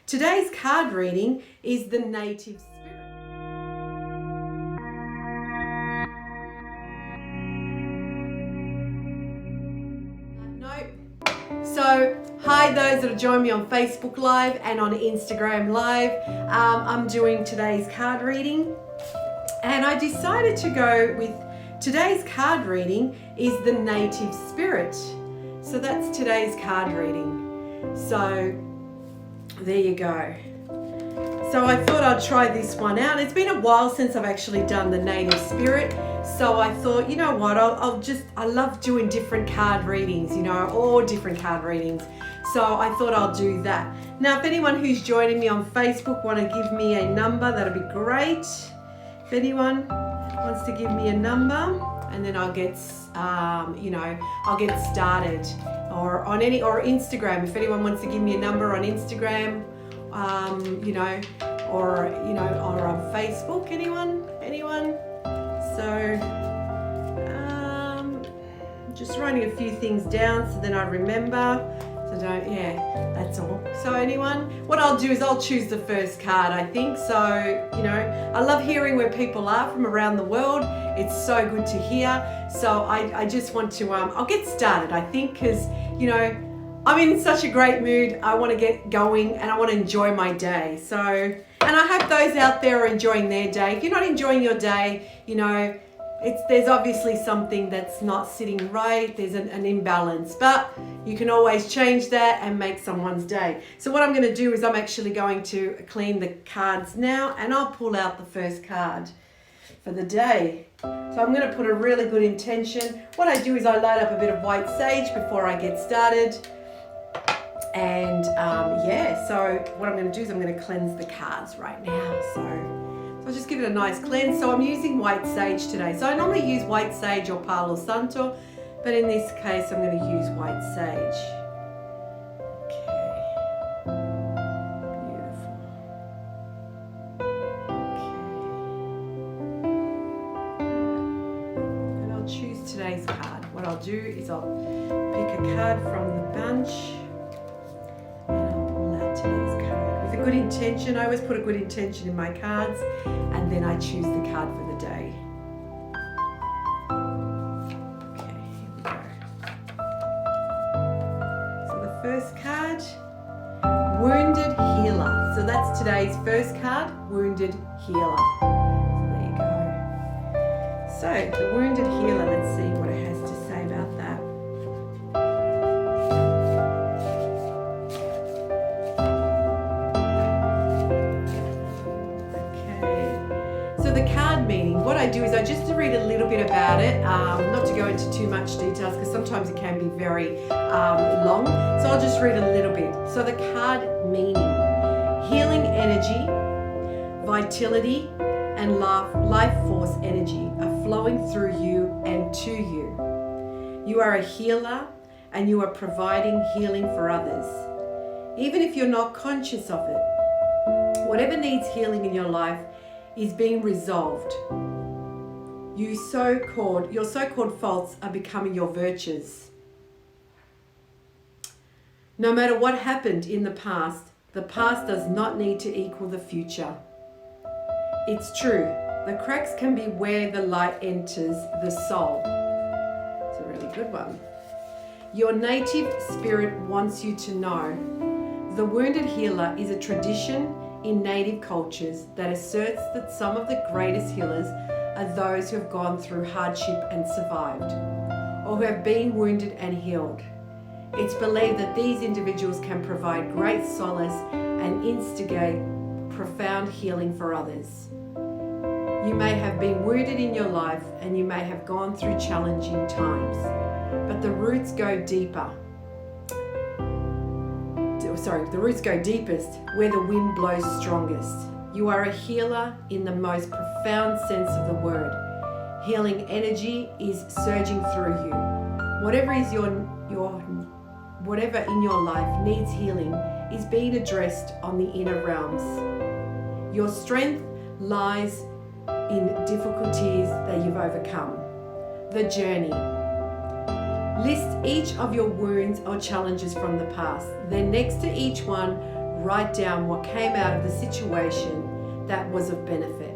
Today's card reading is the native spirit. So, hi those that have joined me on Facebook Live and on Instagram Live. I'm doing today's card reading, and I decided to go with today's card reading is the native spirit. So that's today's card reading. So there you go. So I thought I'd try this one out. It's been a while since I've actually done the native spirit. So I thought, you know what, I love doing different card readings, all different card readings. So I thought I'll do that. Now, if anyone who's joining me on Facebook want to give me a number, that'd be great. If anyone wants to give me a number, and then I'll get, I'll get started. Or on or Instagram, if anyone wants to give me a number on Instagram, or on Facebook, anyone? So, just writing a few things down so then I remember. So that's all. So anyone? What I'll do is I'll choose the first card, I think. So, I love hearing where people are from around the world. It's so good to hear. So I just want to, I'll get started, I think, because, I'm in such a great mood. I want to get going and I want to enjoy my day. So, and I hope those out there are enjoying their day. If you're not enjoying your day, there's obviously something that's not sitting right. There's an imbalance, but you can always change that and make someone's day. So what I'm going to do is I'm actually going to clean the cards now, and I'll pull out the first card for the day. So I'm going to put a really good intention. What I do is I light up a bit of white sage before I get started. And so what I'm going to do is I'm going to cleanse the cards right now. So I'll just give it a nice cleanse. So I'm using white sage today. So I normally use white sage or Palo Santo, but in this case I'm going to use white sage. Okay. Beautiful. Okay. And I'll choose today's card. What I'll do is I'll pick a card from the bunch. Good intention. I always put a good intention in my cards, and then I choose the card for the day. Okay, here we go. So the first card, Wounded Healer. So that's today's first card, Wounded Healer. So there you go. So the Wounded Healer, let's see what it has to say about that. What I do is I just read a little bit about it, not to go into too much details because sometimes it can be very long. So I'll just read a little bit. So the card meaning: healing energy, vitality, and life force energy are flowing through you and to you. You are a healer and you are providing healing for others. Even if you're not conscious of it, whatever needs healing in your life is being resolved. Your so-called faults are becoming your virtues. No matter what happened in the past does not need to equal the future. It's true, the cracks can be where the light enters the soul. It's a really good one. Your native spirit wants you to know the Wounded Healer is a tradition in native cultures that asserts that some of the greatest healers are those who have gone through hardship and survived, or who have been wounded and healed. It's believed that these individuals can provide great solace and instigate profound healing for others. You may have been wounded in your life and you may have gone through challenging times, but the roots go deeper. The roots go deepest where the wind blows strongest. You are a healer in the most profound sense of the word. Healing energy is surging through you. Whatever is whatever in your life needs healing is being addressed on the inner realms. Your strength lies in difficulties that you've overcome. The journey. List each of your wounds or challenges from the past. Then next to each one, write down what came out of the situation that was of benefit.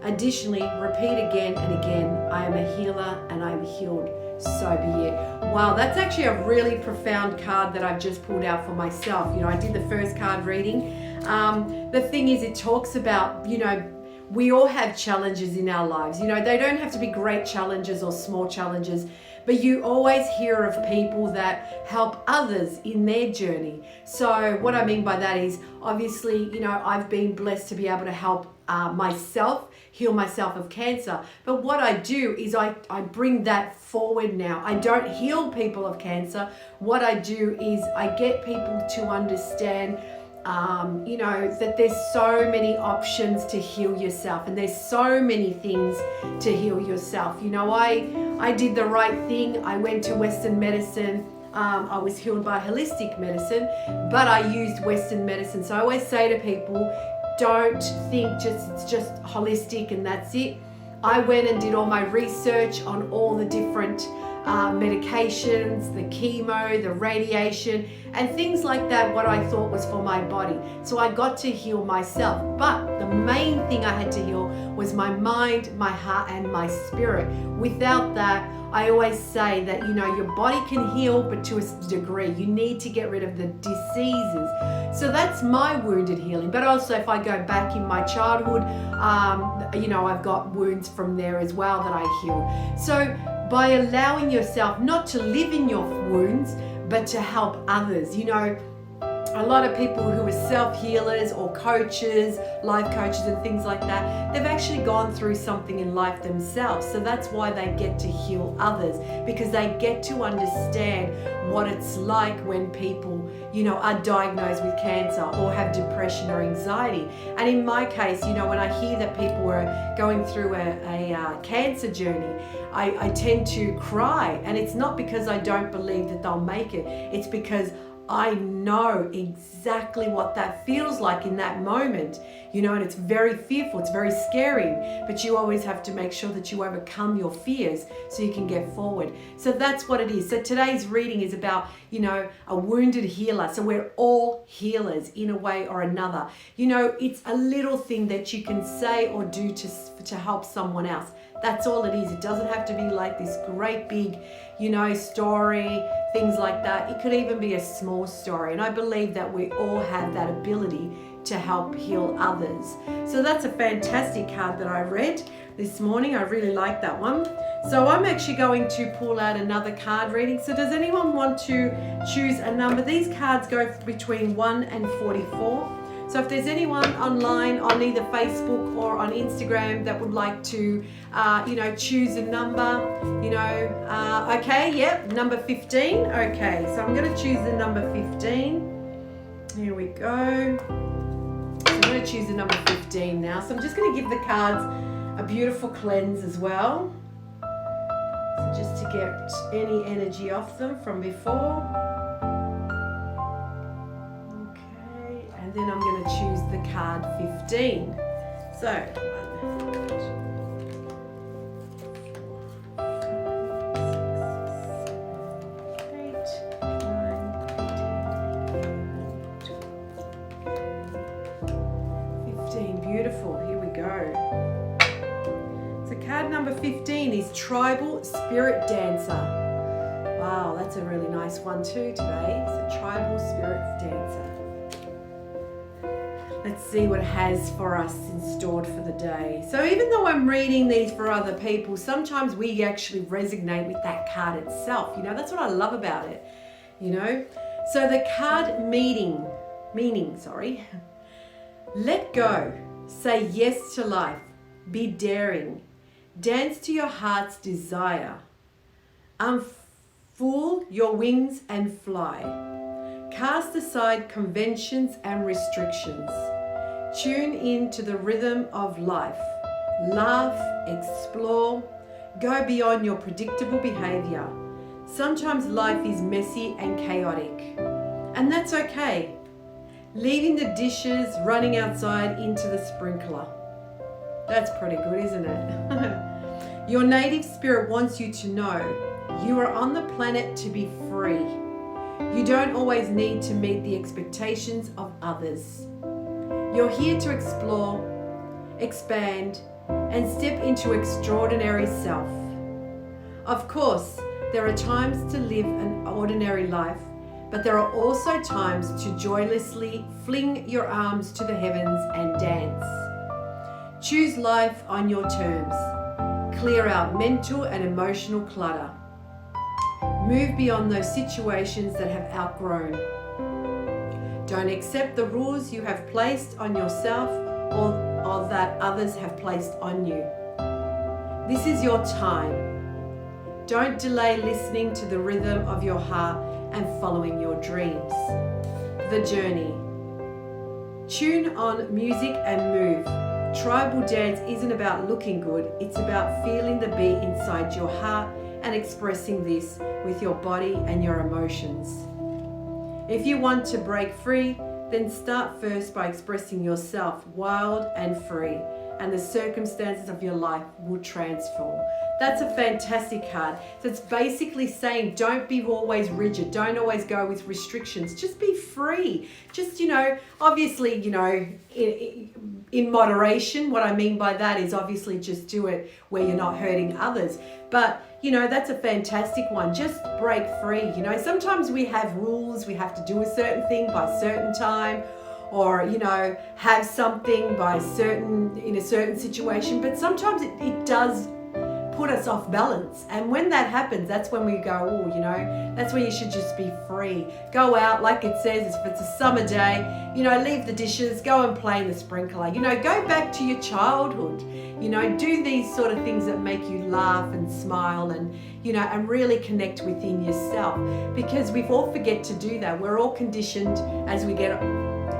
Additionally, repeat again and again, I am a healer and I am healed, so be it. Wow, that's actually a really profound card that I've just pulled out for myself. You know, I did the first card reading. The thing is, it talks about, you know, we all have challenges in our lives. You know, they don't have to be great challenges or small challenges, but you always hear of people that help others in their journey. So what I mean by that is, obviously, you know, I've been blessed to be able to help myself, heal myself of cancer. But what I do is I bring that forward now. I don't heal people of cancer. What I do is I get people to understand you know, that there's so many options to heal yourself, and there's so many things to heal yourself. You know, I did the right thing. I went to Western medicine. I was healed by holistic medicine, but I used Western medicine. So I always say to people, don't think it's just holistic and that's it. I went and did all my research on all the different medications, the chemo, the radiation, and things like that, what I thought was for my body. So I got to heal myself. But the main thing I had to heal was my mind, my heart, and my spirit. Without that, I always say that, you know, your body can heal, but to a degree. You need to get rid of the diseases. So that's my wounded healing. But also, if I go back in my childhood, you know, I've got wounds from there as well that I healed. So by allowing yourself not to live in your wounds, but to help others. You know, a lot of people who are self-healers or coaches, life coaches and things like that, they've actually gone through something in life themselves. So that's why they get to heal others, because they get to understand what it's like when people, you know, are diagnosed with cancer or have depression or anxiety. And in my case, you know, when I hear that people are going through a cancer journey, I tend to cry. And it's not because I don't believe that they'll make it. It's because I know exactly what that feels like in that moment, you know, and it's very fearful, it's very scary, but you always have to make sure that you overcome your fears so you can get forward. So that's what it is. So today's reading is about, you know, a wounded healer. So we're all healers in a way or another. You know, it's a little thing that you can say or do to help someone else. That's all it is. It doesn't have to be like this great big, you know, story, things like that. It could even be a small story. And I believe that we all have that ability to help heal others. So that's a fantastic card that I read this morning. I really like that one. So I'm actually going to pull out another card reading. So does anyone want to choose a number? These cards go between 1 and 44. So if there's anyone online on either Facebook or on Instagram that would like to, you know, choose a number, you know, okay, yep, number 15. Okay, so I'm going to choose the number 15. Here we go. So I'm going to choose the number 15 now. So I'm just going to give the cards a beautiful cleanse as well. So just to get any energy off them from before. And then I'm going to choose the card 15. So, 1, 2, 3, 4, 5, 6, 7, 8, 9, 10, 15. Beautiful. Here we go. So card number 15 is Tribal Spirit Dancer. Wow, that's a really nice one too today. It's a Tribal Spirit Dancer. Let's see what it has for us in stored for the day. So even though I'm reading these for other people, sometimes we actually resonate with that card itself. You know, that's what I love about it, you know. So the card meaning, let go, say yes to life, be daring, dance to your heart's desire, unfold your wings and fly, cast aside conventions and restrictions. Tune in to the rhythm of life. Laugh, explore, go beyond your predictable behavior. Sometimes life is messy and chaotic, and that's okay. Leaving the dishes, running outside into the sprinkler. That's pretty good, isn't it? Your native spirit wants you to know you are on the planet to be free. You don't always need to meet the expectations of others. You're here to explore, expand, and step into extraordinary self. Of course, there are times to live an ordinary life, but there are also times to joylessly fling your arms to the heavens and dance. Choose life on your terms. Clear out mental and emotional clutter. Move beyond those situations that have outgrown. Don't accept the rules you have placed on yourself or that others have placed on you. This is your time. Don't delay listening to the rhythm of your heart and following your dreams. The journey. Tune on music and move. Tribal dance isn't about looking good, it's about feeling the beat inside your heart and expressing this with your body and your emotions. If you want to break free, then start first by expressing yourself wild and free, and the circumstances of your life will transform. That's a fantastic card. So it's basically saying don't be always rigid. Don't always go with restrictions. Just be free. Just, obviously, in moderation. What I mean by that is obviously just do it where you're not hurting others. But, that's a fantastic one. Just break free. Sometimes we have rules. We have to do a certain thing by a certain time, or have something in a certain situation, but sometimes it does put us off balance, and when that happens, that's when we go, that's when you should just be free. Go out, like it says, if it's a summer day, leave the dishes, go and play in the sprinkler, go back to your childhood, do these sort of things that make you laugh and smile and and really connect within yourself, because we all forget to do that. We're all conditioned as we get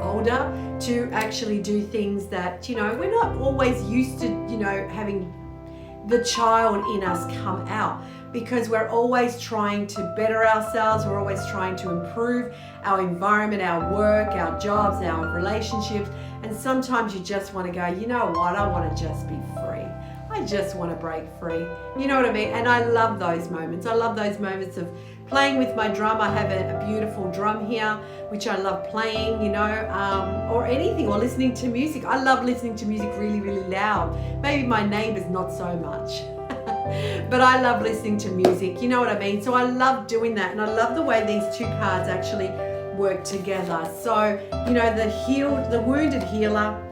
older to actually do things that we're not always used to having the child in us come out, because we're always trying to better ourselves. We're always trying to improve our environment, our work, our jobs, our relationships, and sometimes you just want to go, I want to just be free. I just want to break free. You know what I mean? And I love those moments. I love those moments of playing with my drum. I have a beautiful drum here, which I love playing, or anything, or listening to music. I love listening to music really, really loud. Maybe my neighbors not so much, but I love listening to music. You know what I mean? So I love doing that, and I love the way these two cards actually work together. So, the wounded healer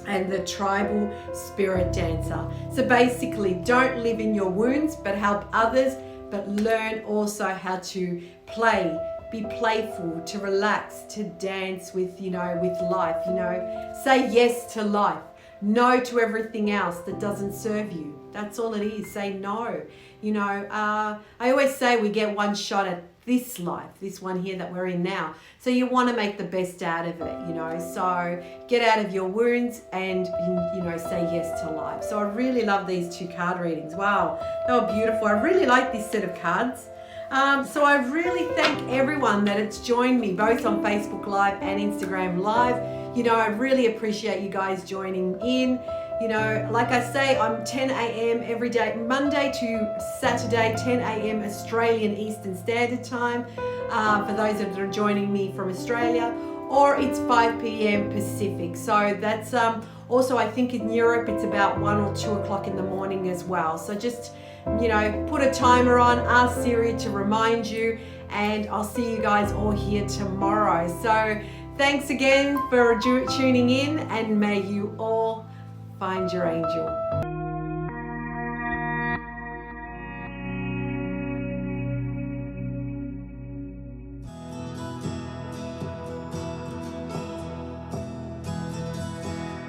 and the tribal spirit dancer. So basically, don't live in your wounds, but help others, but learn also how to play, be playful, to relax, to dance with, with life, say yes to life, no to everything else that doesn't serve you. That's all it is. Say no. I always say we get one shot at this life, this one here that we're in now. So you want to make the best out of it, so get out of your wounds and, say yes to life. So I really love these two card readings. Wow, they were beautiful. I really like this set of cards. So I really thank everyone that it's joined me both on Facebook Live and Instagram Live. I really appreciate you guys joining in. Like I say, I'm 10 a.m. every day, Monday to Saturday, 10 a.m. Australian Eastern Standard Time, for those that are joining me from Australia, or it's 5 p.m. Pacific. So that's also, I think in Europe, it's about 1 or 2 o'clock in the morning as well. So just, put a timer on, ask Siri to remind you, and I'll see you guys all here tomorrow. So thanks again for tuning in, and may you all find your angel.